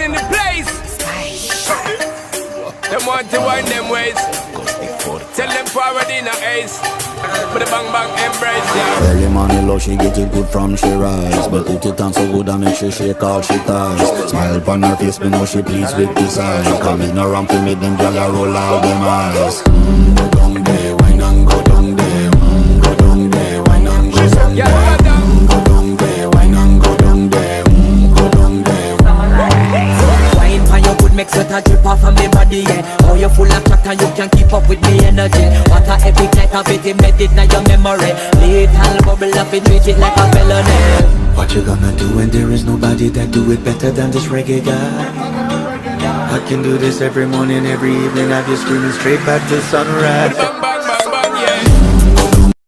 in the place. Them want to wind them ways. Tell them forward in a ace. But the bang bang embrace, yeah. Early money low, she get it good from she rise. But put it on so good and make she shake all she ties. Smile upon her face, me know she pleased with this eye. Coming around to me, them gyal a roll out them eyes. Go down there, wine and go down there. Go down there, wine and go down there. Go down there, wine and go down there. Go down there. Wine for your good, make sweat a drip off of me body, yeah. Oh, you full of chat and you can keep up with me energy. What a epic night of it, embedded in your memory. Little bubble up, it treat it like a felony. What you gonna do when there is nobody that do it better than this reggae guy? I can do this every morning, every evening, have you screaming straight back to sunrise.